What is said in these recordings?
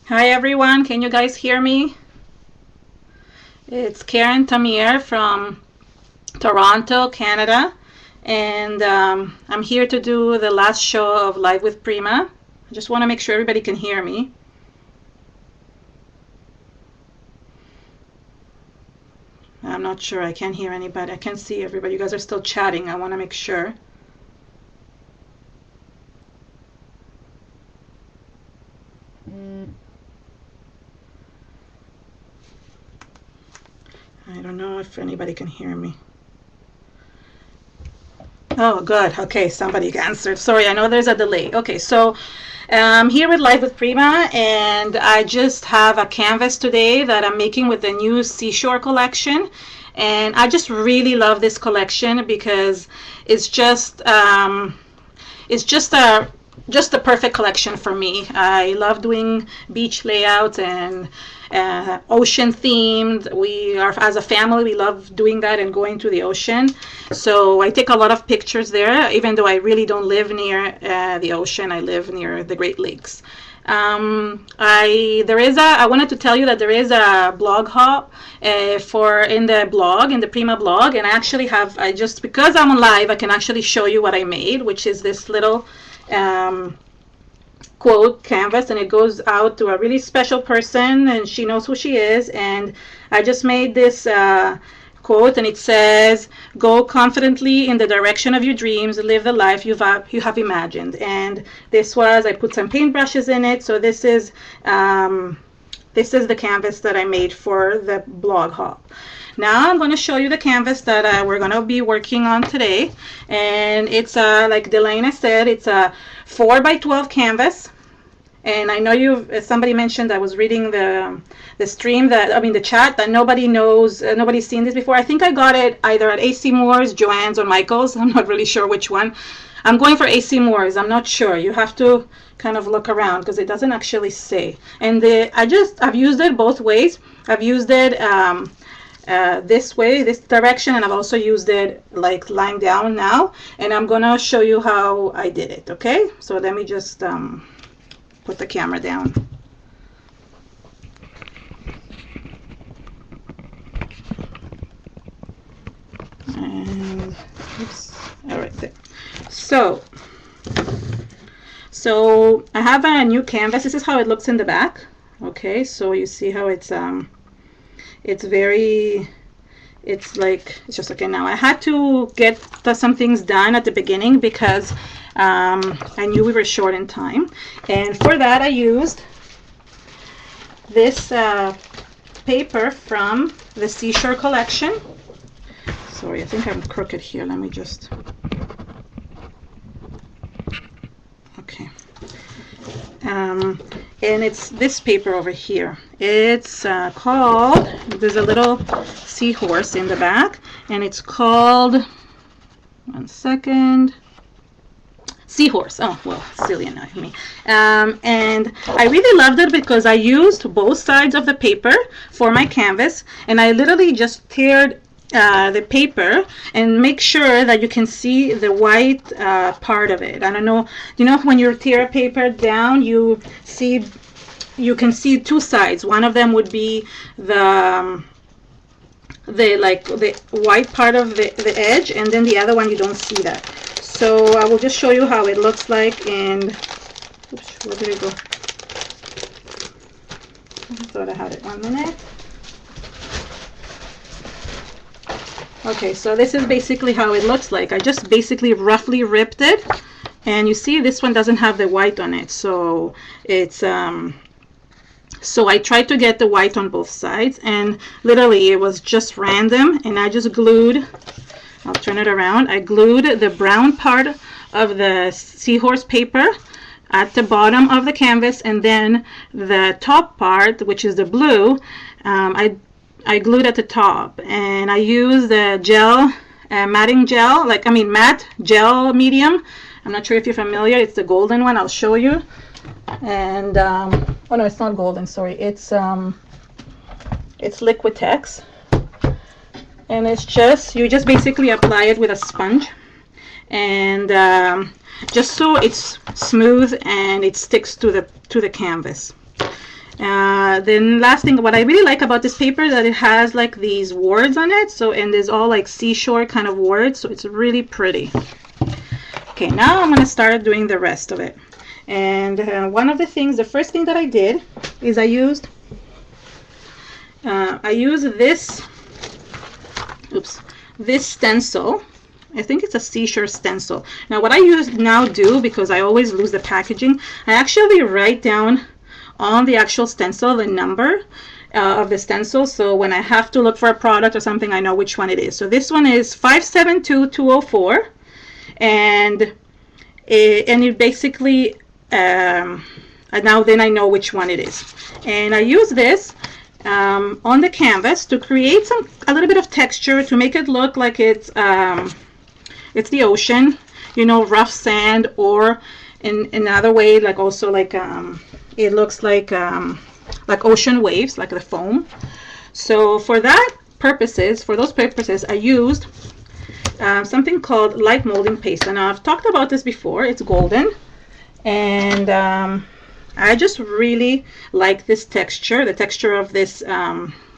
Hi everyone, can you guys hear me? It's Keren Tamir from Toronto, Canada, and I'm here to do the last show of Live with Prima. I just want to make sure everybody can hear me. I'm not sure, I can't hear anybody. I can't see everybody. You guys are still chatting. I want to make sure. I don't know if anybody can hear me. Oh, good. Okay, somebody answered. Sorry, I know there's a delay. Okay, so here with Live with Prima, and I just have a canvas today that I'm making with the new Seashore collection. And I just really love this collection because it's just just the perfect collection for me. I love doing beach layouts and ocean themed. We are, as a family, we love doing that and going to the ocean. So I take a lot of pictures there, even though I really don't live near the ocean. I live near the Great Lakes. I wanted to tell you that there is a blog hop in the Prima blog, and because I'm live, I can actually show you what I made, which is this little quote canvas, and it goes out to a really special person, and she knows who she is. And I just made this quote, and it says, "Go confidently in the direction of your dreams, live the life you have imagined." And I put some paintbrushes in it. So this is the canvas that I made for the blog hop. Now I'm going to show you the canvas that we're going to be working on today, and it's like Delana said, it's a 4x12 canvas. And I know somebody mentioned, I was reading the stream, the chat, that nobody knows, nobody's seen this before. I think I got it either at AC Moore's, Joann's, or Michael's. I'm not really sure which one. I'm going for AC Moore's. I'm not sure. You have to kind of look around because it doesn't actually say. And I've used it both ways. I've used it this way, this direction, and I've also used it like lying down now. And I'm gonna show you how I did it. Okay, so let me just put the camera down. And oops, all right there. So I have a new canvas. This is how it looks in the back. Okay, so you see how it's just okay. Now I had to get some things done at the beginning because I knew we were short in time, and for that I used this paper from the Seashore collection. Sorry, I think I'm crooked here. Let me just, okay. And it's this paper over here. It's called, there's a little seahorse in the back, and it's called, one second, Seahorse. Oh, well, silly enough me. And I really loved it because I used both sides of the paper for my canvas, and I literally just teared the paper and make sure that you can see the white part of it. I don't know, when you tear paper down, you can see two sides. One of them would be the white part of the edge, and then the other one you don't see that. So I will just show you how it looks like in, oops, where did it go? I thought I had it. 1 minute. Okay, so this is basically how it looks like. I just basically roughly ripped it, and you see this one doesn't have the white on it, so it's so I tried to get the white on both sides, and literally it was just random, and I just glued, I'll turn it around, I glued the brown part of the seahorse paper at the bottom of the canvas, and then the top part, which is the blue, I glued at the top, and I used the gel, matting gel, matte gel medium. I'm not sure if you're familiar. It's the golden one. I'll show you. And oh no, it's not golden. Sorry, it's Liquitex, and you just basically apply it with a sponge, and just so it's smooth and it sticks to the canvas. Then last thing, what I really like about this paper is that it has like these words on it. So, and there's all like seashore kind of words. So it's really pretty. Okay, now I'm going to start doing the rest of it. And one of the things, the first thing that I did is I used this, this stencil. I think it's a Seashore stencil. Now what I do, because I always lose the packaging, I actually write down on the actual stencil the number of the stencil, so when I have to look for a product or something, I know which one it is. So this one is 572204, and it basically now then I know which one it is. And I use this on the canvas to create a little bit of texture to make it look like it's the ocean, you know, rough sand, or in another way, like also like it looks like ocean waves, like the foam. So for those purposes, I used something called light molding paste. And I've talked about this before. It's golden, and I just really like this texture, the texture of this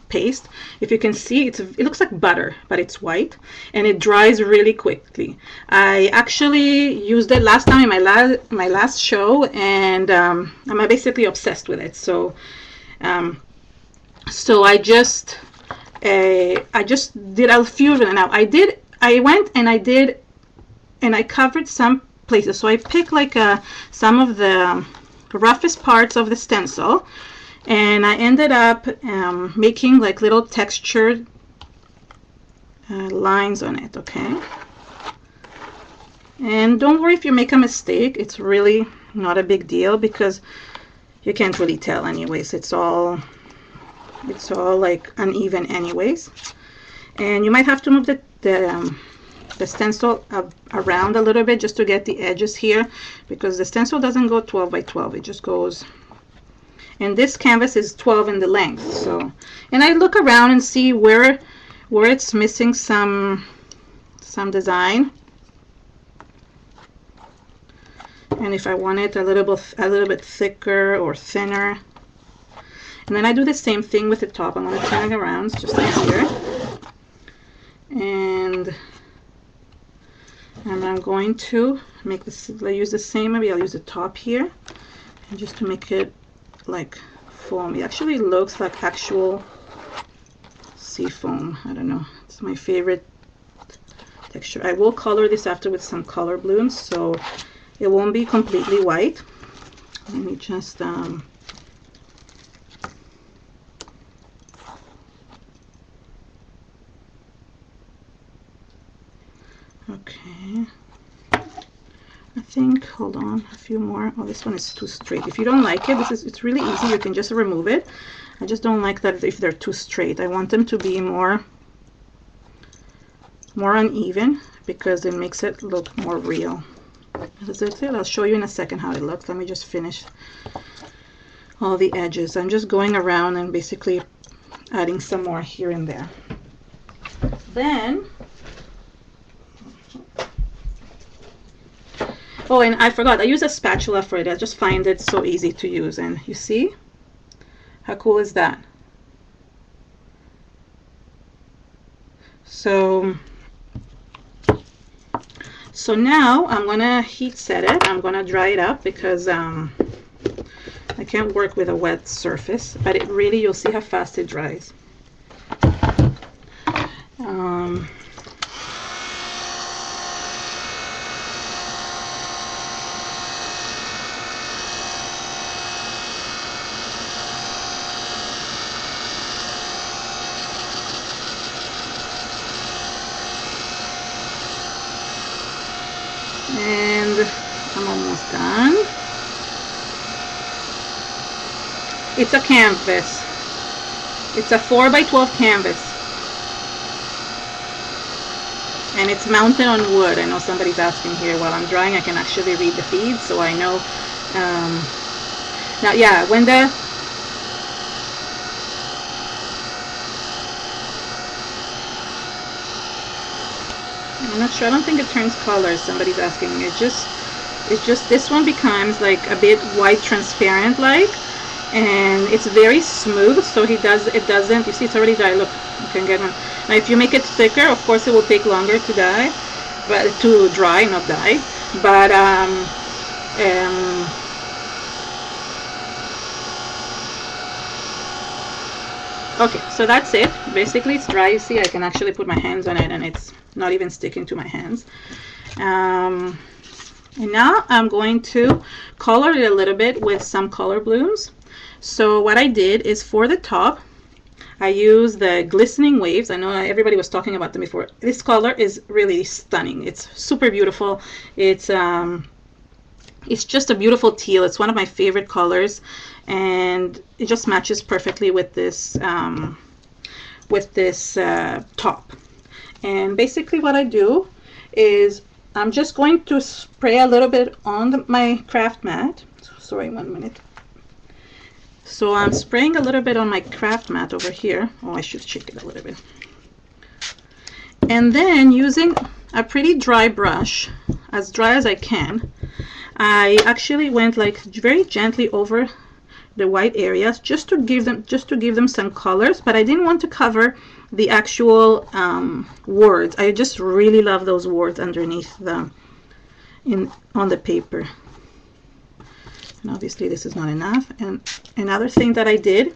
paste. If you can see, it looks like butter, but it's white, and it dries really quickly. I actually used it last time in my last show, and I'm basically obsessed with it. So I just did a few of it. Now I went and I covered some places. So I picked like some of the roughest parts of the stencil, and I ended up making like little textured lines on it. Okay, and don't worry if you make a mistake. It's really not a big deal, because you can't really tell anyways. It's all like uneven anyways, and you might have to move the stencil around a little bit just to get the edges here, because the stencil doesn't go 12 by 12. It just goes, and this canvas is 12 in the length. So, and I look around and see where it's missing some design, and if I want it a little bit thicker or thinner. And then I do the same thing with the top. I'm going to turn it around, it's just easier. And I'm going to make this, I use the same, maybe I'll use the top here, and just to make it like foam. It actually looks like actual sea foam. I don't know, it's my favorite texture. I will color this after with some color blooms, so it won't be completely white. Let me just okay, I think, hold on, a few more. Oh, this one is too straight. If you don't like it, it's really easy. You can just remove it. I just don't like that if they're too straight. I want them to be more uneven, because it makes it look more real. I'll show you in a second how it looks. Let me just finish all the edges. I'm just going around and basically adding some more here and there. Then, oh, and I forgot, I use a spatula for it. I just find it so easy to use. And you see, how cool is that? So now I'm gonna heat set it. I'm gonna dry it up, because I can't work with a wet surface, but it really, you'll see how fast it dries. And I'm almost done. It's a canvas. It's a 4 by 12 canvas. And it's mounted on wood. I know somebody's asking here. While I'm drawing, I can actually read the feed, so I know. Now, yeah, when the I'm not sure. I don't think it turns color. Somebody's asking. It's just this one becomes like a bit white transparent like, and it's very smooth, so it doesn't, you see it's already dry. Look, you can get one. Now if you make it thicker, of course it will take longer to dye, but to dry, not dye. But okay, so that's it. Basically it's dry. You see, I can actually put my hands on it and it's not even sticking to my hands. And now I'm going to color it a little bit with some color blooms. So what I did is, for the top, I used the Glistening Waves. I know everybody was talking about them before. This color is really stunning. It's super beautiful. It's just a beautiful teal. It's one of my favorite colors, and it just matches perfectly with this top. And basically what I do is I'm just going to spray a little bit on my craft mat. Sorry, 1 minute. So I'm spraying a little bit on my craft mat over here. Oh, I should shake it a little bit. And then using a pretty dry brush, as dry as I can, I actually went like very gently over the white areas just to give them some colors, but I didn't want to cover the actual words. I just really love those words underneath on the paper. And obviously this is not enough. And another thing that I did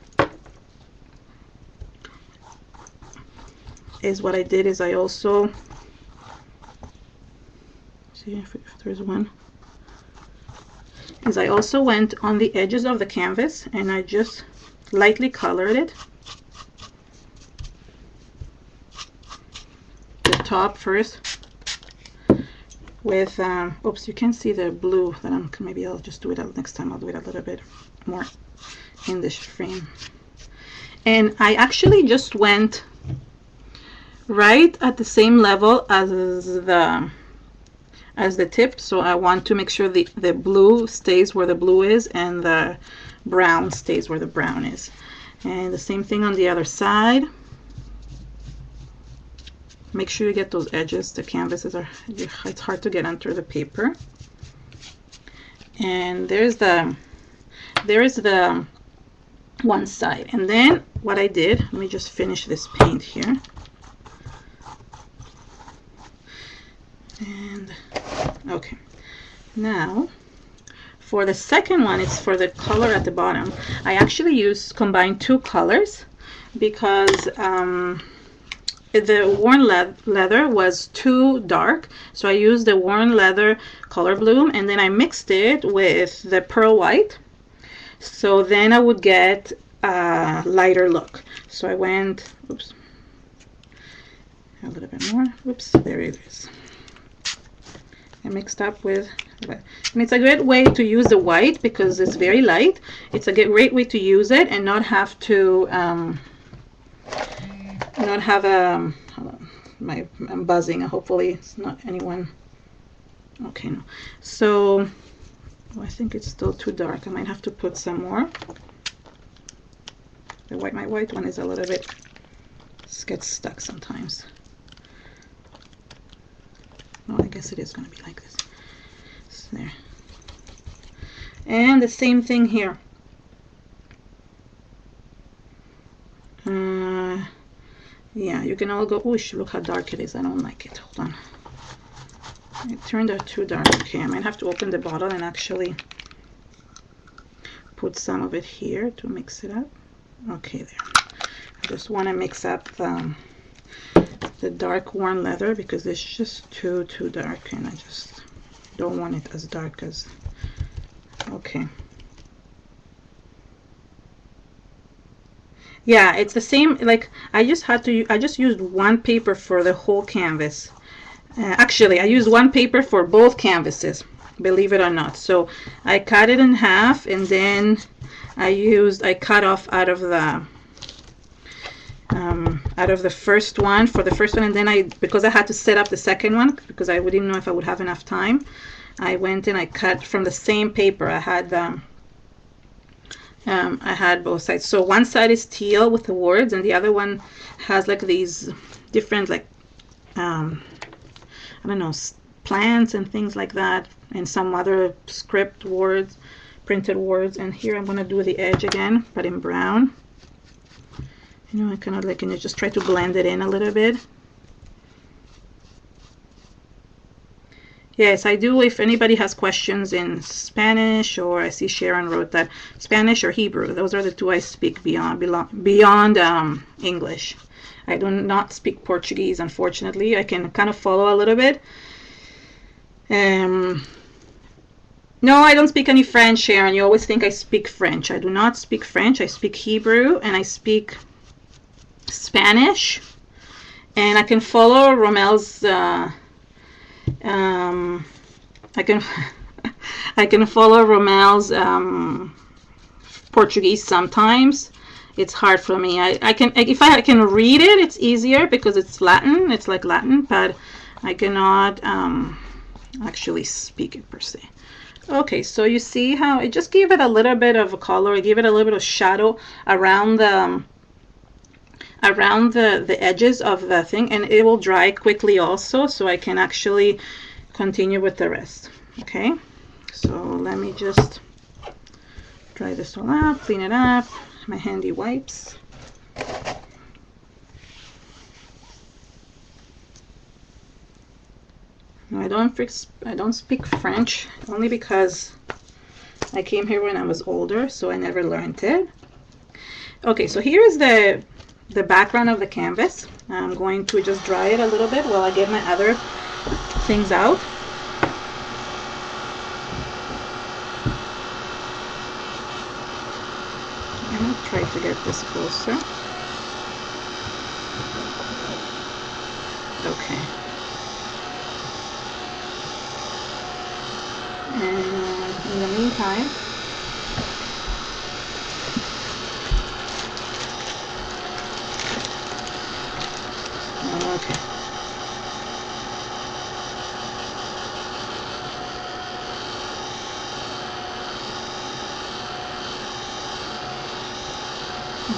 is I also, see if there's one, is I also went on the edges of the canvas and I just lightly colored it. The top first with oops, you can see the blue that maybe I'll just do it next time. I'll do it a little bit more in this frame. And I actually just went right at the same level as the tip, so I want to make sure the blue stays where the blue is and the brown stays where the brown is. And the same thing on the other side. Make sure you get those edges. The canvases it's hard to get under the paper. And there is the one side. And then what I did, let me just finish this paint here. And okay, now for the second one, it's for the color at the bottom. I actually combined two colors because the worn leather was too dark, so I used the worn leather color bloom, and then I mixed it with the pearl white, so then I would get a lighter look. So I went, oops, a little bit more, oops, there it is. I mixed up with, and it's a great way to use the white because it's very light. It's a great way to use it and not have to not have a hold on, I'm buzzing. Hopefully it's not anyone. Okay, no. So I think it's still too dark. I might have to put some more. My white one is a little bit, gets stuck sometimes. No, I guess it is going to be like this. So there. And the same thing here. Yeah, you can all go, oh, look how dark it is. I don't like it. Hold on. It turned out too dark. Okay, I might have to open the bottle and actually put some of it here to mix it up. Okay, there. I just want to mix up the dark worn leather because it's just too dark, and I just don't want it as dark as, okay. Yeah, it's the same, like I just used one paper for the whole canvas. Actually, I used one paper for both canvases, believe it or not. So I cut it in half, and then I cut off out of the first one for the first one, and then because I had to set up the second one because I didn't know if I would have enough time, I went and I cut from the same paper. I had both sides. So one side is teal with the words, and the other one has like these different, like I don't know, plants and things like that, and some other script words, printed words. And here I'm going to do the edge again, but in brown. You know, I kind of like, and just try to blend it in a little bit. Yes, I do. If anybody has questions in Spanish, or I see Sharon wrote that Spanish or Hebrew, those are the two I speak beyond English. I do not speak Portuguese, unfortunately. I can kind of follow a little bit. No, I don't speak any French, Sharon. You always think I speak French. I do not speak French. I speak Hebrew and I speak Spanish. And I can follow Romel's I can follow Romel's Portuguese sometimes. It's hard for me. If I can read it, it's easier because it's Latin. It's like Latin, but I cannot actually speak it per se. Okay, so you see how it just gave it a little bit of a color. I gave it a little bit of shadow around the edges of the thing, and it will dry quickly also, so I can actually continue with the rest. Okay, so let me just dry this all up, clean it up, my handy wipes. No, I don't speak French, only because I came here when I was older, so I never learned it. Okay, so here is the background of the canvas. I'm going to just dry it a little bit while I get my other things out. I'm going to try to get this closer. Okay. And in the meantime, okay.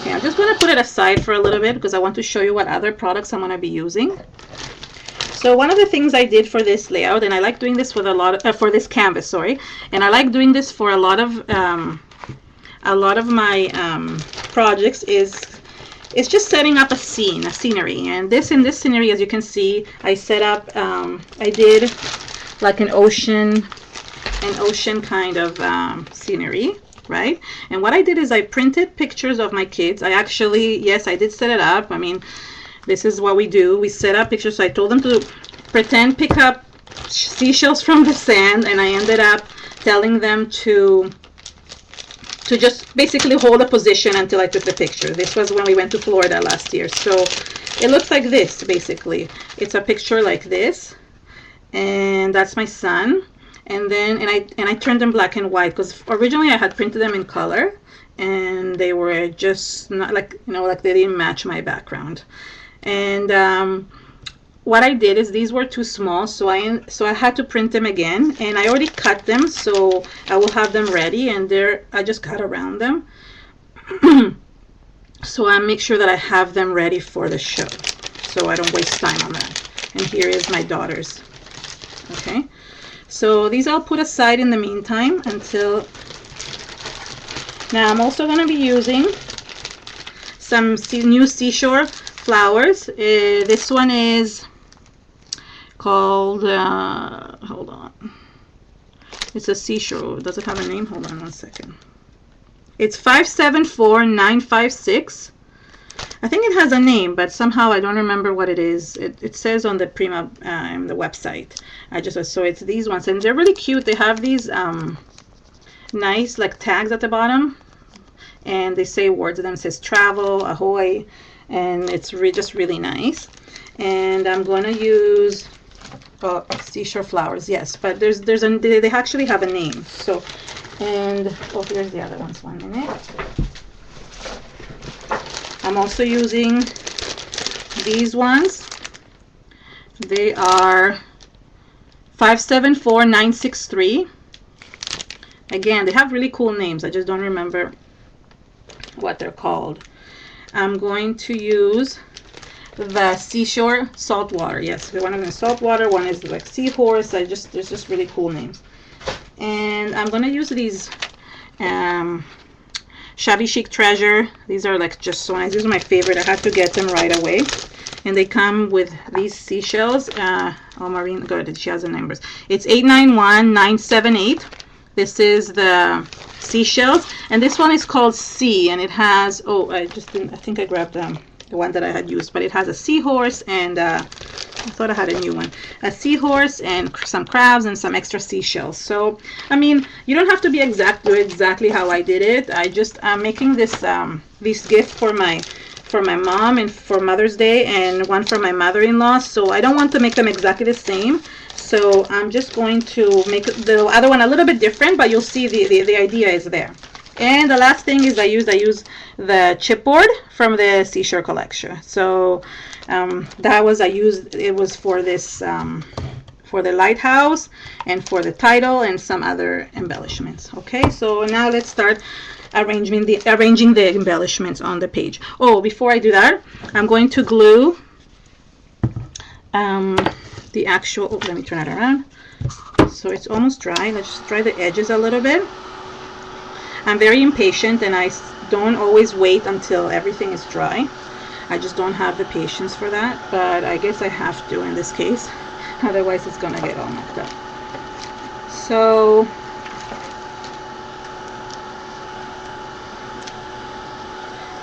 Okay, I'm just going to put it aside for a little bit because I want to show you what other products I'm going to be using. So one of the things I did for this layout, and I like doing this with a lot of, for this canvas, sorry, and I like doing this for a lot of my projects, is it's just setting up a scenery. And in this scenery, as you can see, I set up, I did like an ocean kind of scenery, right? And what I did is I printed pictures of my kids. I actually, yes, I did set it up. I mean, this is what we do. We set up pictures. So I told them to pick up seashells from the sand, and I ended up telling them to just basically hold a position until I took the picture. This was when we went to Florida last year. So it looks like this, basically. It's a picture like this, and that's my son. And then I turned them black and white because originally I had printed them in color, and they were just not like, you know, like they didn't match my background. And what I did is these were too small, so I had to print them again, and I already cut them, so I will have them ready. And I just cut around them so I make sure that I have them ready for the show, so I don't waste time on that. And here is my daughter's. Okay, so these I'll put aside in the meantime until now. I'm also going to be using some new Seashore flowers. This one is called, hold on, it's a Seashore. Does it have a name? Hold on one second. It's 574956. I think it has a name, but somehow I don't remember what it is. It says on the Prima, the website. So it's these ones, and they're really cute. They have these nice like tags at the bottom, and they say words of them. It says travel, ahoy, and it's just really nice. And I'm going to use Seashore flowers, yes, but they actually have a name. So, and here's the other ones. 1 minute. I'm also using these ones. They are 574963. Again, they have really cool names. I just don't remember what they're called. I'm going to use the Seashore saltwater. Yes, one of them is saltwater, one is like seahorse. There's just really cool names. And I'm going to use these Shabby Chic Treasure. These are like just so nice. These are my favorite. I had to get them right away. And they come with these seashells. Oh, Marine, good. She has the numbers. It's 891978. This is the seashells. And this one is called Sea. And it has, oh, I just didn't, I think I grabbed the one that I had used. But it has a seahorse and I thought I had a new one. A seahorse and some crabs and some extra seashells. So, I mean, you don't have to be exactly how I did it. I'm making this gift for my mom and for Mother's Day, and one for my mother-in-law. So I don't want to make them exactly the same. So I'm just going to make the other one a little bit different, but you'll see the idea is there. And the last thing is I use the chipboard from the Seashore collection. So that was it was for this for the lighthouse and for the title and some other embellishments. Okay, so now let's start arranging the embellishments on the page. Oh, before I do that, I'm going to glue the actual, oh, let me turn it around. So it's almost dry. Let's just dry the edges a little bit. I'm very impatient and I don't always wait until everything is dry. I just don't have the patience for that, but I guess I have to in this case. Otherwise it's gonna get all mucked up. So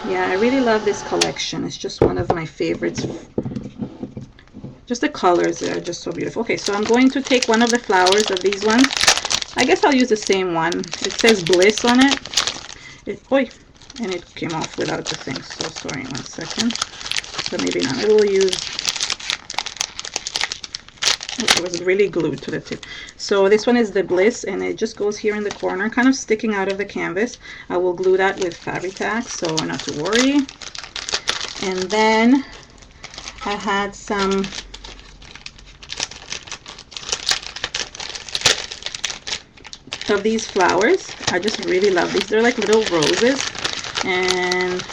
yeah, I really love this collection. It's just one of my favorites. Just the colors are just so beautiful. Okay, so I'm going to take one of the flowers of these ones. I guess I'll use the same one. It says Bliss on it. Oi, and it came off without the thing. So sorry, 1 second. So maybe not. It will use. It was really glued to the tip. So this one is the Bliss, and it just goes here in the corner, kind of sticking out of the canvas. I will glue that with fabric tack, so not to worry. And then I had some of these flowers. I just really love these. They're like little roses, and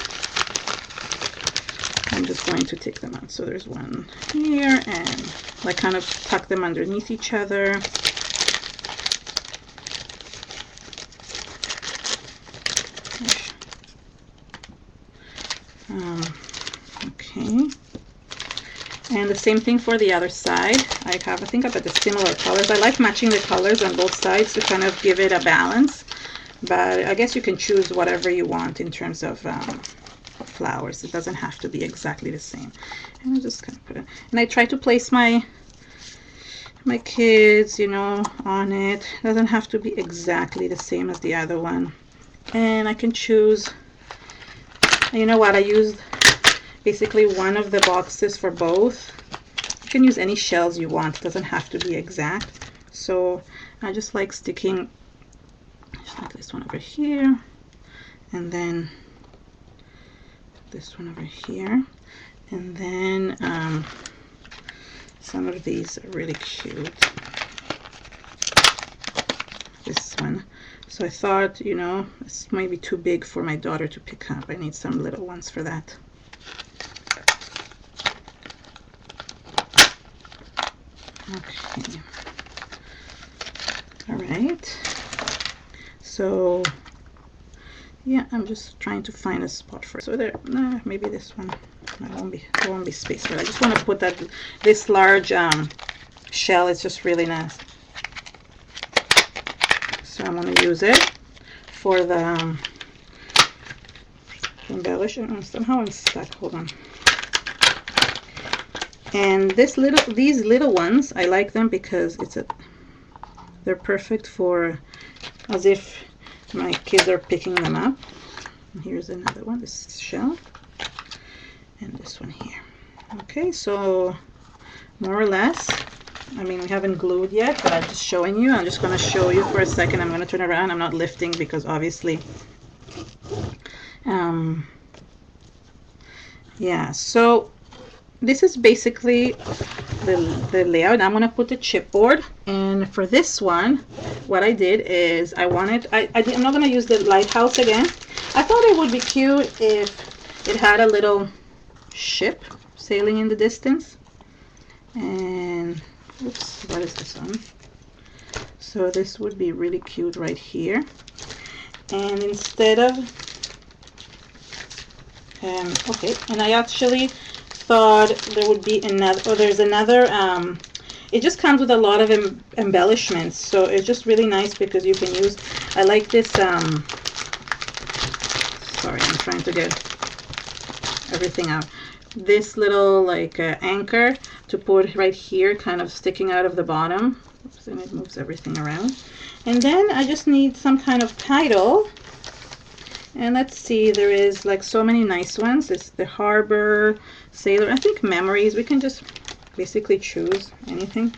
I'm just going to take them out. So there's one here, and like kind of tuck them underneath each other. Okay. And the same thing for the other side. I think I've got the similar colors. I like matching the colors on both sides to kind of give it a balance. But I guess you can choose whatever you want in terms of flowers. It doesn't have to be exactly the same. And I just kind of put it. And I try to place my kids, you know, on it. It doesn't have to be exactly the same as the other one. And I can choose. You know what? I used basically one of the boxes for both. You can use any shells you want. It doesn't have to be exact. So I just like sticking just like this one over here, and then this one over here, and then some of these are really cute. This one. So I thought, you know, this might be too big for my daughter to pick up. I need some little ones for that. Okay. All right. So yeah, I'm just trying to find a spot for it. So there, maybe this one. There won't be space for it. I just want to put this large shell. It's just really nice. So I'm going to use it for the embellishment. Somehow I'm stuck. Hold on. And these little ones, I like them because they're perfect for as if my kids are picking them up. And here's another one, this shell, and this one here. Okay, so more or less, I mean, we haven't glued yet, but I'm just showing you. I'm just going to show you for a second. I'm going to turn around. I'm not lifting because obviously, yeah, so this is basically the layout. I'm going to put the chipboard, and for this one, what I did is I'm not going to use the lighthouse again. I thought it would be cute if it had a little ship sailing in the distance. And oops, what is this one? So this would be really cute right here. And instead of okay, and I actually thought there would be another, oh, there's another, it just comes with a lot of embellishments, so it's just really nice because you can use, I like this, sorry, I'm trying to get everything out, this little like anchor to put right here, kind of sticking out of the bottom. Oops, and it moves everything around. And then I just need some kind of title. And let's see, there is like so many nice ones. It's the Harbor, Sailor, I think Memories. We can just basically choose anything.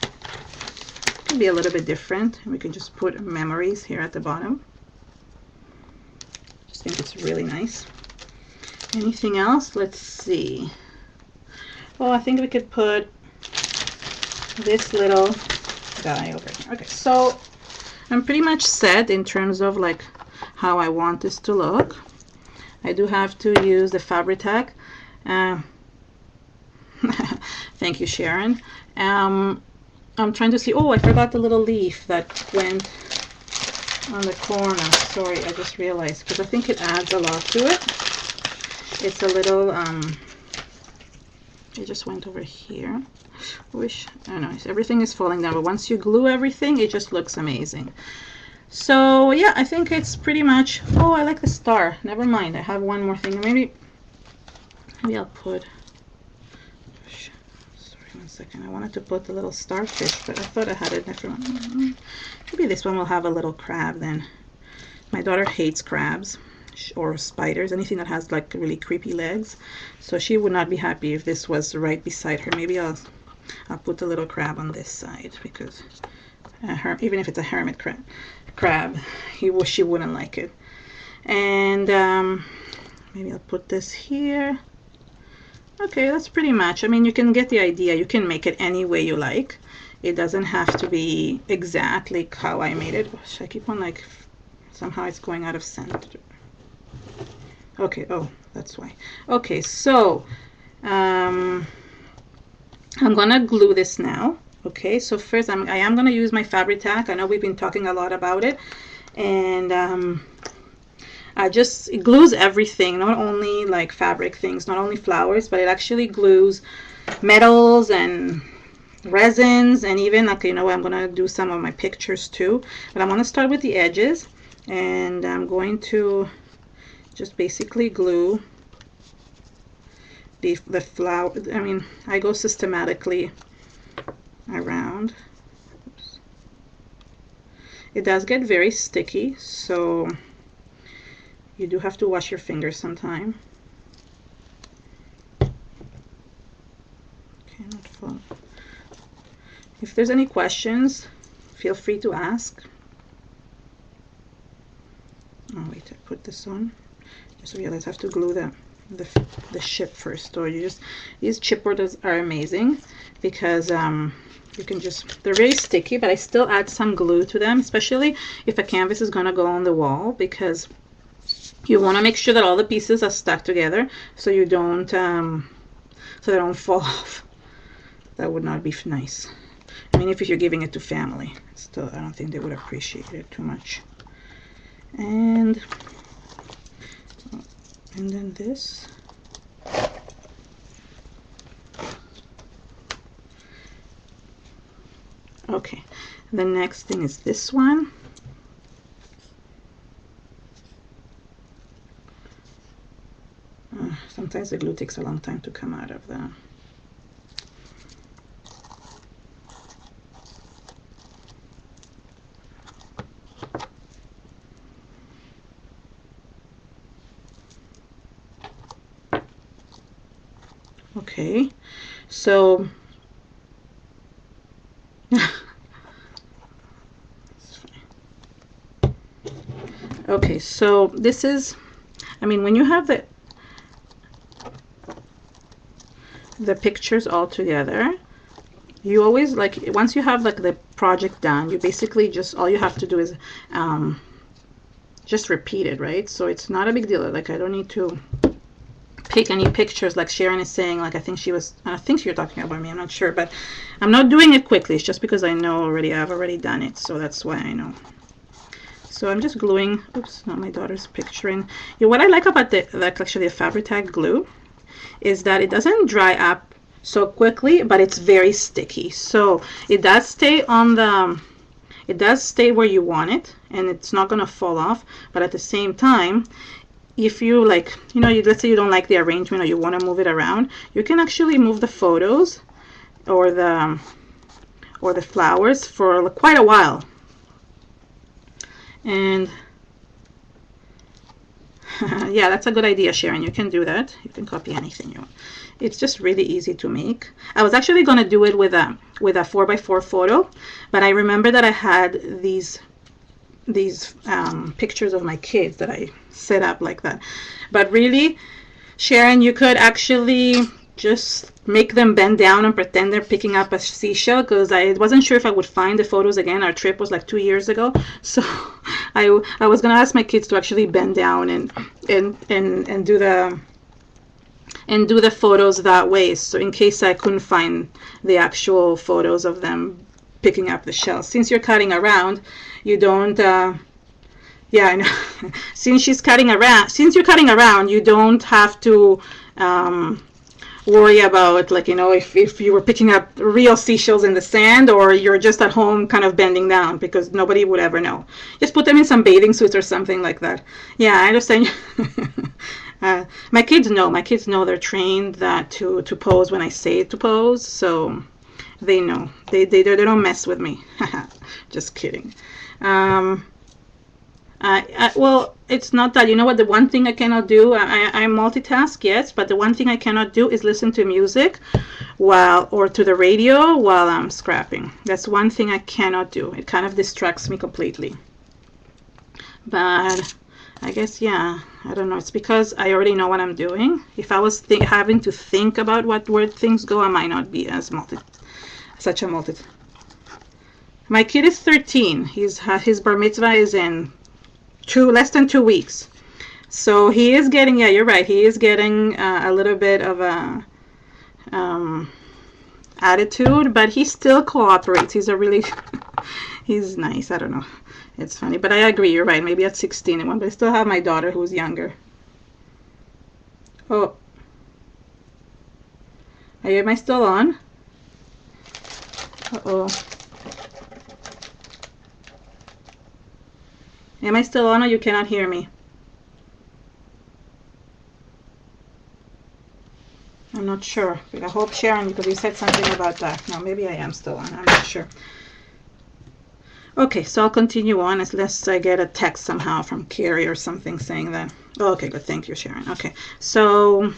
It could be a little bit different. We can just put Memories here at the bottom. Just think it's really nice. Anything else? Let's see. Oh, I think we could put this little guy over here. Okay, so I'm pretty much set in terms of like how I want this to look. I do have to use the Fabri-Tac. Thank you, Sharon. I'm trying to see, oh, I forgot the little leaf that went on the corner. Sorry, I just realized, because I think it adds a lot to it. It's a little, it just went over here. I don't know, everything is falling down, but once you glue everything, it just looks amazing. So yeah, I think it's pretty much, oh, I like the star. Never mind, I have one more thing. Maybe I'll put, sorry, one second. I wanted to put the little starfish, but I thought I had a different one. Maybe this one will have a little crab then. My daughter hates crabs or spiders, anything that has like really creepy legs. So she would not be happy if this was right beside her. Maybe I'll put the little crab on this side, because even if it's a hermit crab, she wouldn't like it. And maybe I'll put this here. Okay, that's pretty much, I mean, you can get the idea. You can make it any way you like. It doesn't have to be exactly how I made it. Gosh, I keep on like, somehow it's going out of center. Okay, oh, that's why. Okay, so I'm gonna glue this now. Okay, so first I am gonna use my Fabri-Tac. I know we've been talking a lot about it, and it glues everything, not only like fabric things, not only flowers, but it actually glues metals and resins, and even like, you know, I'm gonna do some of my pictures too. But I'm gonna start with the edges, and I'm going to just basically glue the flower. I mean, I go systematically around. Oops. It does get very sticky, so you do have to wash your fingers sometime. Okay, not fun. If there's any questions, feel free to ask. Oh wait, I put this on. Just realized I have to glue the ship first. Or you just, these chipboards are amazing because you can just, they're very sticky, but I still add some glue to them, especially if a canvas is gonna go on the wall, because you want to make sure that all the pieces are stuck together so you don't so they don't fall off. That would not be nice. I mean, if you're giving it to family, still I don't think they would appreciate it too much. And then this. Okay, the next thing is this one. Sometimes the glue takes a long time to come out of the. Okay, so okay, so this is, I mean, when you have the pictures all together, you always, like, once you have like the project done, you basically just, all you have to do is just repeat it, right? So it's not a big deal. Like, I don't need to pick any pictures like Sharon is saying. Like, I think you're talking about me, I'm not sure, but I'm not doing it quickly. It's just because I know already, I've already done it, so that's why I know. So I'm just gluing. Oops, not my daughter's picturing. Yeah, what I like about actually the Fabri-Tac glue is that it doesn't dry up so quickly, but it's very sticky. So it does stay on the, it does stay where you want it, and it's not gonna fall off. But at the same time, if you like, you know, let's say you don't like the arrangement or you want to move it around, you can actually move the photos or the flowers for quite a while. And yeah, that's a good idea, Sharon. You can do that. You can copy anything you want. It's just really easy to make. I was actually going to do it with a 4x4 photo, but I remember that I had these pictures of my kids that I set up like that. But really, Sharon, you could actually just make them bend down and pretend they're picking up a seashell, because I wasn't sure if I would find the photos again. Our trip was like 2 years ago, so I was gonna ask my kids to actually bend down and do the photos that way, so in case I couldn't find the actual photos of them picking up the shells. Since you're cutting around, you don't yeah, I know. Since you're cutting around, you don't have to worry about, like, you know, if you were picking up real seashells in the sand, or you're just at home kind of bending down, because nobody would ever know. Just put them in some bathing suits or something like that. Yeah, I understand. My kids know they're trained that to pose when I say to pose, so they know. They don't mess with me. Just kidding. Well, it's not that. You know what? The one thing I cannot do, I multitask, yes, but the one thing I cannot do is listen to music or to the radio while I'm scrapping. That's one thing I cannot do. It kind of distracts me completely. But I guess, yeah, I don't know. It's because I already know what I'm doing. If I was having to think about where things go, I might not be as such a multi. My kid is 13. His bar mitzvah is in less than 2 weeks. So he is getting, yeah, you're right, he is getting a little bit of a attitude, but he still cooperates. He's he's nice. I don't know. It's funny, but I agree, you're right. Maybe at 16 and one, but I still have my daughter who's younger. Oh. Am I still on? Uh-oh. Am I still on, or you cannot hear me? I'm not sure. But I hope, Sharon, because you said something about that. No, maybe I am still on. I'm not sure. Okay, so I'll continue on unless I get a text somehow from Carrie or something saying that. Oh, okay, good. Thank you, Sharon. Okay, so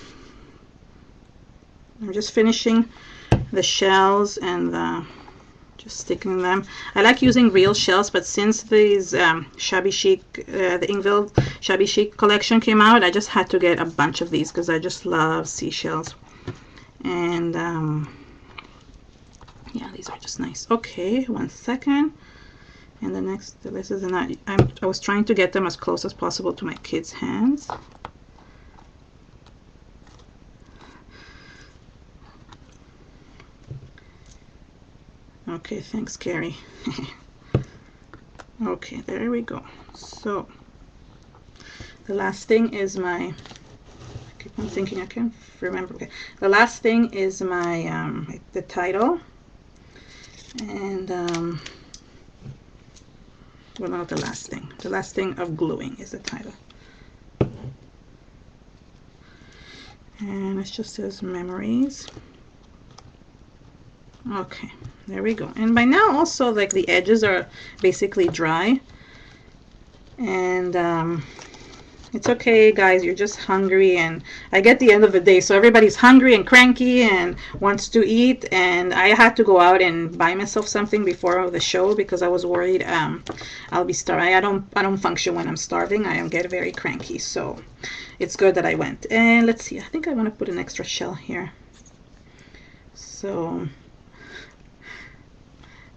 I'm just finishing the shells and just sticking them. I like using real shells, but since these Shabby Chic, the Inkville Shabby Chic collection came out, I just had to get a bunch of these because I just love seashells. And yeah, these are just nice. Okay, 1 second. And the next, this is I was trying to get them as close as possible to my kids' hands. Okay, thanks, Carrie. Okay, there we go. So the last thing is my, I keep on thinking I can't remember. Okay, the last thing is my the title, and well, not the last thing. The last thing of gluing is the title, and it just says memories. Okay, there we go. And by now also, like, the edges are basically dry, and it's okay, guys. You're just hungry, and I get the end of the day, so everybody's hungry and cranky and wants to eat, and I had to go out and buy myself something before the show because I was worried I'll be starving. I don't function when I'm starving. I get very cranky, so it's good that I went. And let's see, I think I want to put an extra shell here. So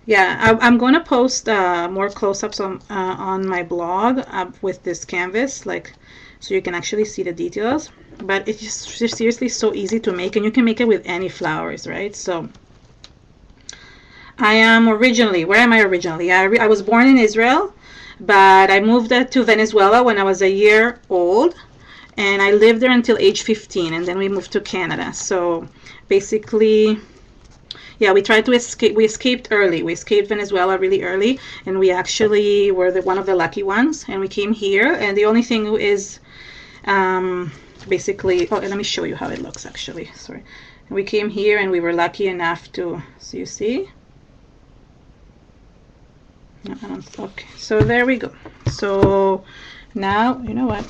yeah, I'm going to post more close-ups on my blog with this canvas, like, so you can actually see the details. But it's just seriously so easy to make, and you can make it with any flowers, right? So I am originally, where am I originally? I was born in Israel, but I moved to Venezuela when I was a year old, and I lived there until age 15, and then we moved to Canada. So basically, yeah, we tried to escape. We escaped early. We escaped Venezuela really early, and we actually were one of the lucky ones, and we came here. And the only thing is, basically, oh, let me show you how it looks actually. Sorry. We came here and we were lucky enough to, so you see? No, I don't, okay, so there we go. So now, you know what?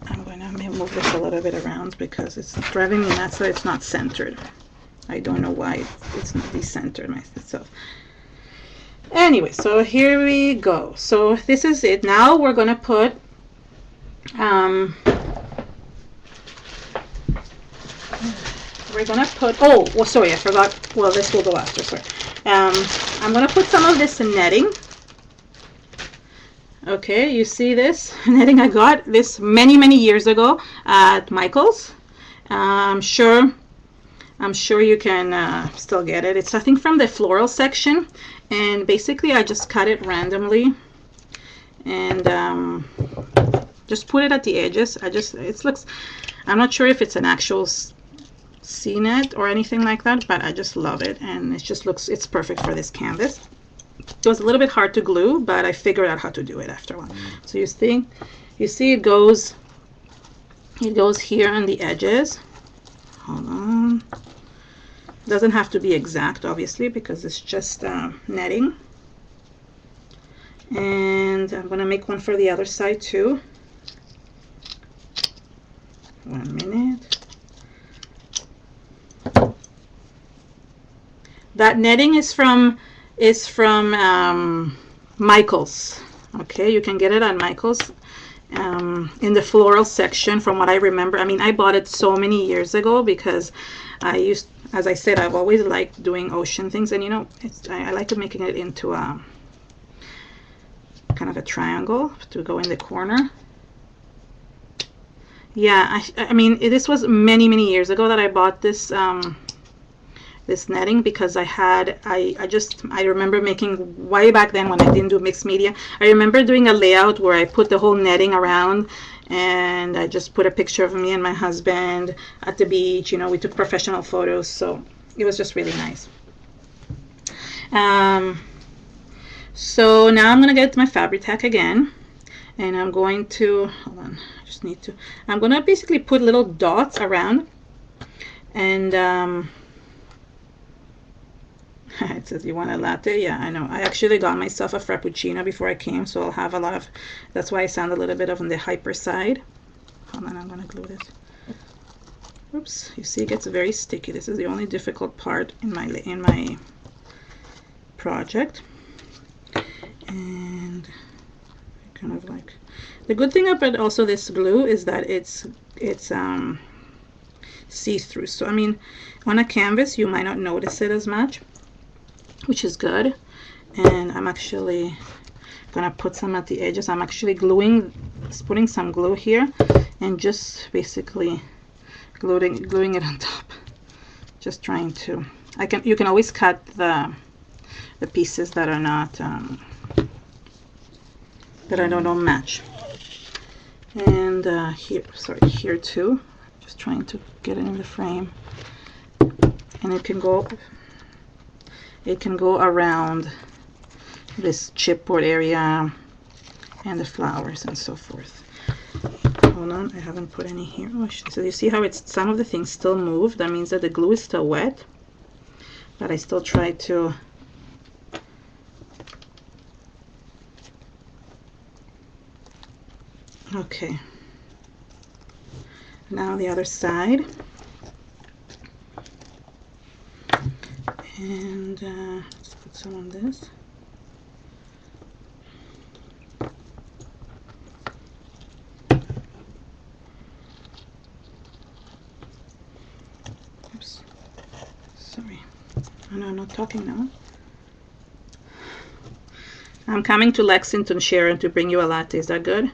I'm going to move this a little bit around because it's driving me nuts that it's not centered. I don't know why it's not decentered myself. Anyway, so here we go. So this is it. Now we're going to put oh, well, sorry, I forgot. Well, this will go after, sorry. I'm going to put some of this netting. Okay, you see this netting? I got this many, many years ago at Michael's. I'm sure you can still get it. It's, I think, from the floral section. And basically, I just cut it randomly. And just put it at the edges. It looks, I'm not sure if it's an actual C-net or anything like that, but I just love it, and it just looks, it's perfect for this canvas. It was a little bit hard to glue, but I figured out how to do it after a while. So you see it goes here on the edges. Hold on. Doesn't have to be exact, obviously, because it's just netting. And I'm gonna make one for the other side too. 1 minute. That netting is from Michael's. Okay, you can get it at Michael's in the floral section, from what I remember. I mean, I bought it so many years ago because as I said, I've always liked doing ocean things, and you know, I like making it into a kind of a triangle to go in the corner. Yeah, I mean, this was many, many years ago that I bought this this netting, because I remember making, way back then when I didn't do mixed media, I remember doing a layout where I put the whole netting around, and I just put a picture of me and my husband at the beach. You know, we took professional photos, so it was just really nice. So now I'm gonna get my Fabri-Tac again, and I'm going to, hold on, I just need to, I'm gonna basically put little dots around, and it says, you want a latte? Yeah, I know. I actually got myself a Frappuccino before I came, so I'll have a lot of, that's why I sound a little bit on the hyper side. Hold on, I'm going to glue this. Oops, you see it gets very sticky. This is the only difficult part in my project. And kind of like, the good thing about also this glue is that it's see-through. So I mean, on a canvas you might not notice it as much, which is good. And I'm actually gonna put some at the edges. I'm actually putting some glue here and just basically gluing it on top. Just trying to, you can always cut the pieces that are not that I don't match. And here too, just trying to get it in the frame. And it can go around this chipboard area and the flowers and so forth. Hold on, I haven't put any here. Oh, so you see how some of the things still move? That means that the glue is still wet, but I still try to okay. Now the other side. And let's put some on this. Oops. Sorry. Oh, no, I'm not talking now. I'm coming to Lexington, Sharon, to bring you a latte. Is that good?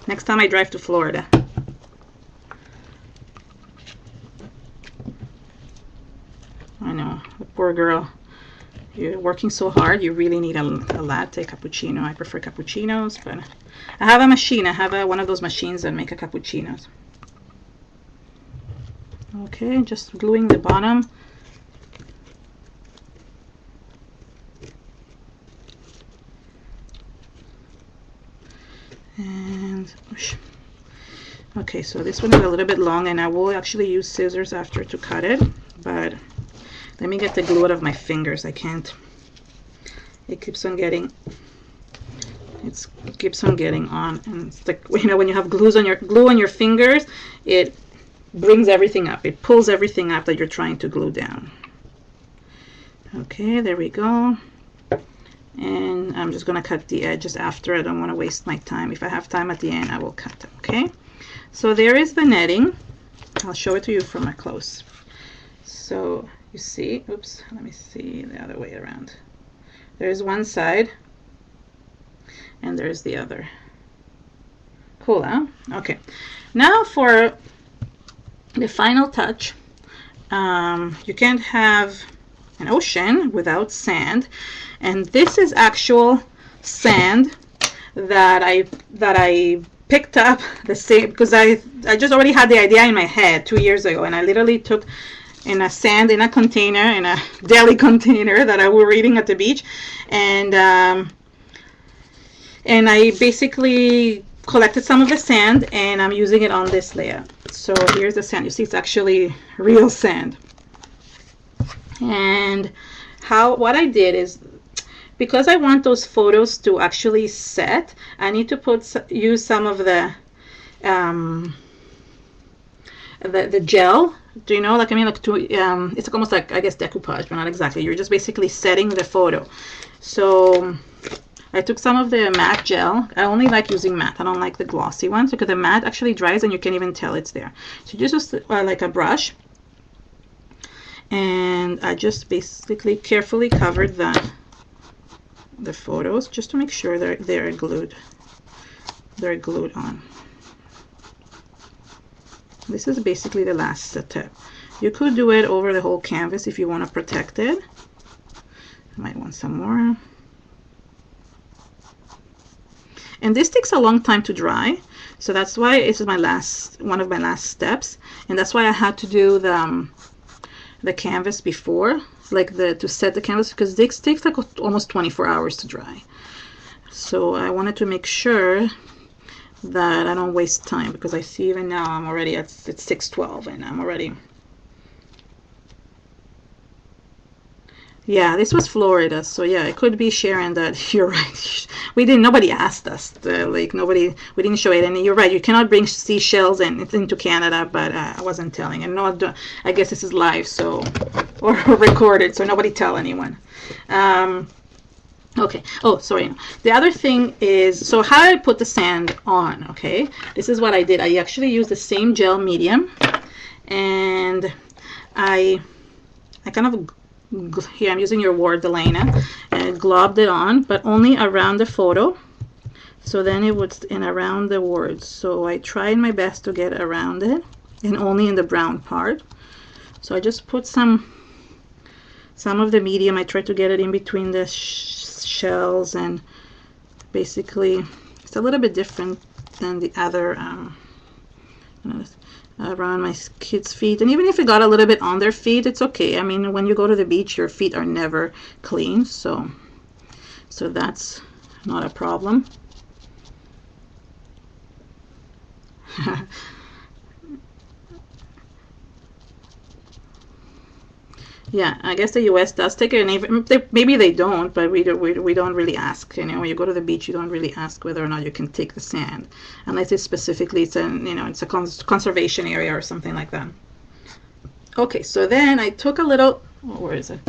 Next time I drive to Florida. I know, the poor girl. you're working so hard, you really need a latte cappuccino. I prefer cappuccinos, but I have a machine. I have one of those machines that make a cappuccinos. Okay, just gluing the bottom. And okay, so this one is a little bit long, and I will actually use scissors after to cut it, but let me get the glue out of my fingers. I can't. It keeps on getting on, and it's like, you know, when you have glue on your fingers, it brings everything up. It pulls everything up that you're trying to glue down. Okay, there we go. And I'm just gonna cut the edges after. I don't want to waste my time. If I have time at the end, I will cut it. Okay, so there is the netting. I'll show it to you from up close. So you see, oops, let me see the other way around. There's one side and there's the other. Cool, huh? Okay, now for the final touch. You can't have an ocean without sand, and this is actual sand that I picked up the same, because I just already had the idea in my head 2 years ago, and I literally took in a sand in a container, in a deli container that I were eating at the beach, and I basically collected some of the sand, and I'm using it on this layer. So here's the sand. You see, it's actually real sand. And what I did is, because I want those photos to actually set, I need to use some of the gel. Do you know, like, I mean, like, it's almost like, I guess, decoupage, but not exactly. You're just basically setting the photo. So I took some of the matte gel. I only like using matte. I don't like the glossy ones, because the matte actually dries and you can't even tell it's there. So you just like a brush, and I just basically carefully covered the photos just to make sure they're glued on. This is basically the last step. You could do it over the whole canvas if you want to protect it. I might want some more. And this takes a long time to dry, so that's why it's one of my last steps, and that's why I had to do the canvas before, like to set the canvas, because this takes like almost 24 hours to dry. So I wanted to make sure that I don't waste time, because I see even now I'm already at 6:12 and I'm already. Yeah, this was Florida, so yeah, it could be Sharon that you're right. Nobody asked us, we didn't show it, and you're right, you cannot bring seashells into Canada, but I wasn't telling, and I guess this is live, so, or recorded, so nobody tell anyone. Okay, oh, sorry. The other thing is, so how I put the sand on, okay? This is what I did. I actually used the same gel medium, and I kind of, here I'm using your Ward Delana, and globbed it on, but only around the photo. So then it would in around the words. So I tried my best to get around it, and only in the brown part. So I just put some of the medium. I tried to get it in between the shells, and basically it's a little bit different than the other around my kids' feet, and even if it got a little bit on their feet, it's okay. I mean, when you go to the beach, your feet are never clean, so that's not a problem. Yeah, I guess the US does take it. Maybe they don't, but we don't really ask. You know, when you go to the beach, you don't really ask whether or not you can take the sand, unless it's specifically it's a conservation area or something like that. Okay, so then I took a little, where is it?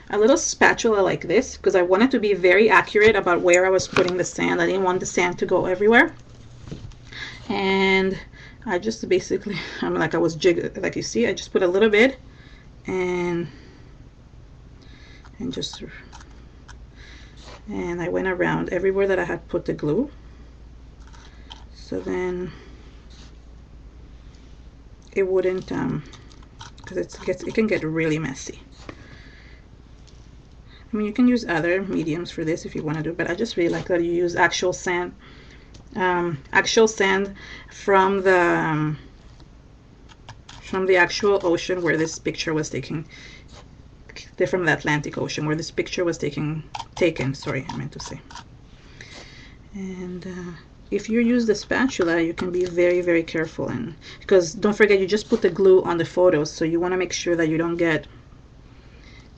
A little spatula like this, because I wanted to be very accurate about where I was putting the sand. I didn't want the sand to go everywhere, and I just basically, I was jiggling, like you see, I just put a little bit. And I went around everywhere that I had put the glue. So then it wouldn't, because it can get really messy. I mean, you can use other mediums for this if you want to do, but I just really like that you use actual sand from the actual ocean where this picture was taken. They're from the Atlantic Ocean where this picture was taken, sorry, I meant to say. And if you use the spatula, you can be very, very careful, and because don't forget, you just put the glue on the photos, so you want to make sure that you don't get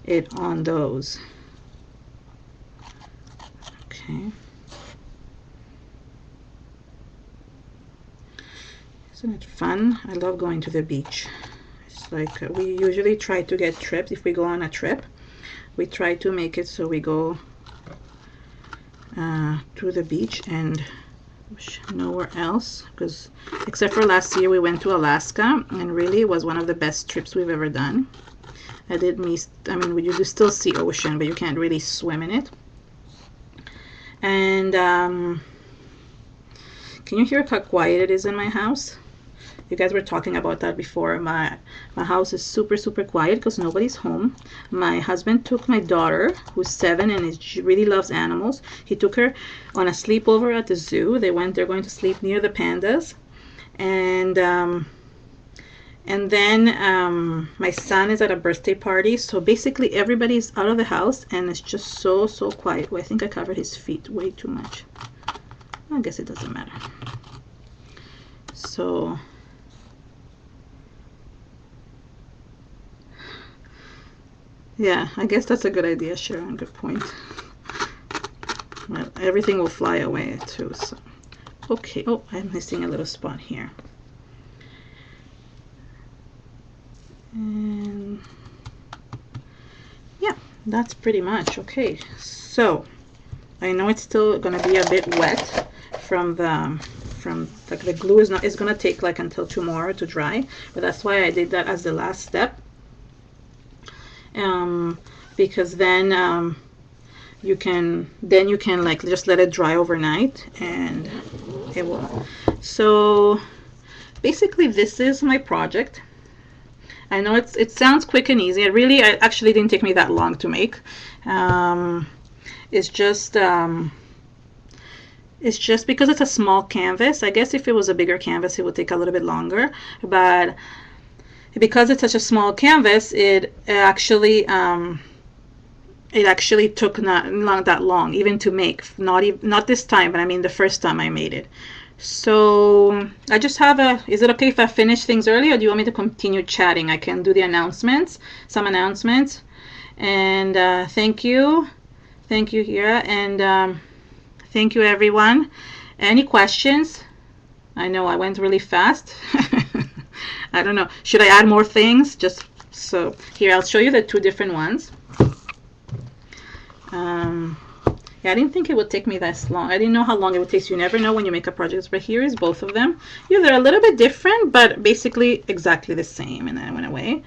it on those. Okay. Isn't it fun? I love going to the beach. It's like we usually try to get trips. If we go on a trip, we try to make it so we go to the beach and nowhere else, because except for last year we went to Alaska, and really it was one of the best trips we've ever done. I mean, you still see ocean, but you can't really swim in it. And can you hear how quiet it is in my house? You guys were talking about that before. My house is super, super quiet because nobody's home. My husband took my daughter, who's 7 and she really loves animals. He took her on a sleepover at the zoo. They're going to sleep near the pandas. And then my son is at a birthday party. So basically everybody's out of the house and it's just so, so quiet. Well, I think I covered his feet way too much. I guess it doesn't matter. So yeah, I guess that's a good idea, Sharon. Good point. Well, everything will fly away too. So okay. Oh, I'm missing a little spot here. And yeah, that's pretty much okay. So I know it's still gonna be a bit wet from like the glue is gonna take like until tomorrow to dry, but that's why I did that as the last step. Because then you can like just let it dry overnight and it will. So basically this is my project. I know it sounds quick and easy. It actually didn't take me that long to make. It's just because it's a small canvas. I guess if it was a bigger canvas it would take a little bit longer, but because it's such a small canvas, it actually took not that long even to make. Not this time, but I mean the first time I made it. So I just have is it okay if I finish things early, or do you want me to continue chatting? I can do the announcements, some announcements. And thank you Hira, and thank you everyone. Any questions? I know I went really fast. I don't know, should I add more things? Just so here I'll show you the 2 different ones. Yeah, I didn't think it would take me this long. I didn't know how long it would take. So you never know when you make a project. But here is both of them. Yeah, they're a little bit different, but basically exactly the same. And then I went away.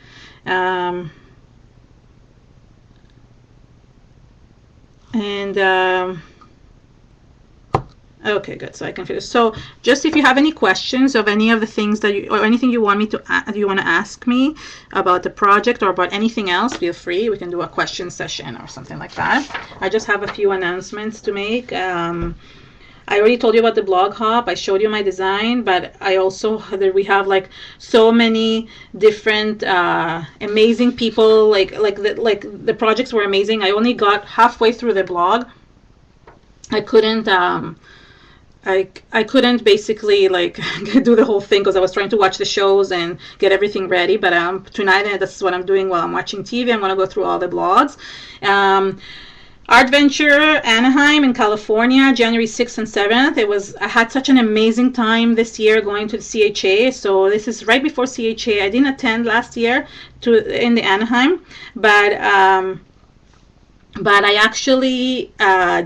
Okay, good. So I can finish. So just if you have any questions of any of the things that or anything you want me to you want to ask me about the project or about anything else, feel free. We can do a question session or something like that. I just have a few announcements to make. I already told you about the blog hop. I showed you my design, but I also we have like so many different amazing people. Like the projects were amazing. I only got halfway through the blog. I couldn't I couldn't basically like do the whole thing because I was trying to watch the shows and get everything ready. But tonight that's what I'm doing while I'm watching TV. I'm going to go through all the blogs. Art Venture Anaheim in California, January 6th and 7th. I had such an amazing time this year going to the CHA. So this is right before CHA. I didn't attend last year in the Anaheim, but I actually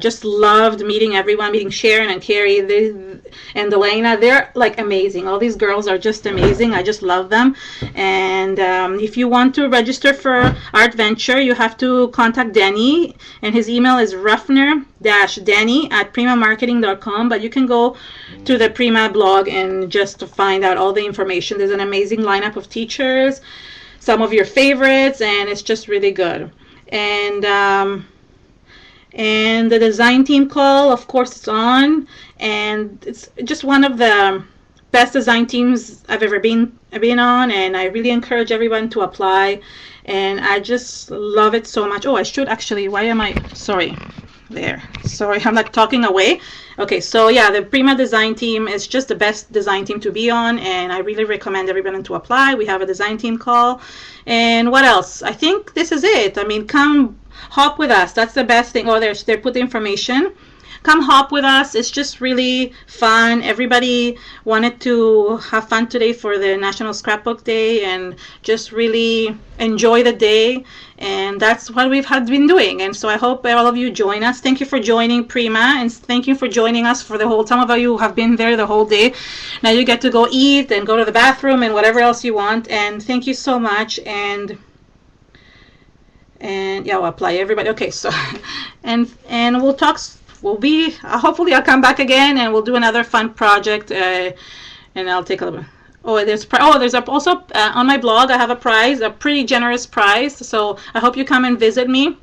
just loved meeting everyone, meeting Sharon and Carrie and Elena. They're like amazing. All these girls are just amazing. I just love them. And if you want to register for Art Venture, you have to contact Denny, and his email is ruffner-denny@primamarketing.com. But you can go to the Prima blog and just find out all the information. There's an amazing lineup of teachers, some of your favorites, and it's just really good. And And the design team call, of course, it's on, and it's just one of the best design teams I've ever been on, and I really encourage everyone to apply, and I just love it so much. Oh, I should actually, why am I, sorry, there, sorry, I'm like talking away. Okay, so yeah, the Prima design team is just the best design team to be on, and I really recommend everyone to apply. We have a design team call. And what else? I think this is it. I mean, come hop with us. That's the best thing. Oh, they put the information. Come hop with us. It's just really fun. Everybody wanted to have fun today for the National Scrapbook Day and just really enjoy the day. And that's what we've been doing. And so I hope all of you join us. Thank you for joining Prima, and thank you for joining us for the whole. Some of you have been there the whole day. Now you get to go eat and go to the bathroom and whatever else you want. And thank you so much. And yeah, I'll apply everybody. Okay, so and we'll talk. We'll be hopefully I'll come back again and we'll do another fun project. And I'll take a little bit. Oh, there's also on my blog I have a prize, a pretty generous prize. So I hope you come and visit me.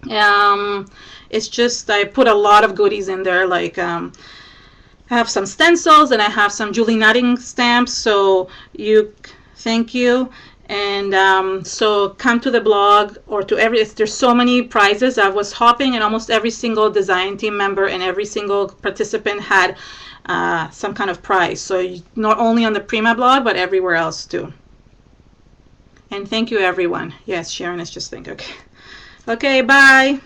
It's just I put a lot of goodies in there, like I have some stencils and I have some Julie Nutting stamps. So thank you. And so come to the blog or to there's so many prizes. I was hopping and almost every single design team member and every single participant had some kind of prize. So not only on the Prima blog, but everywhere else too. And thank you, everyone. Yes, Sharon is just thinking. Okay. Okay, bye.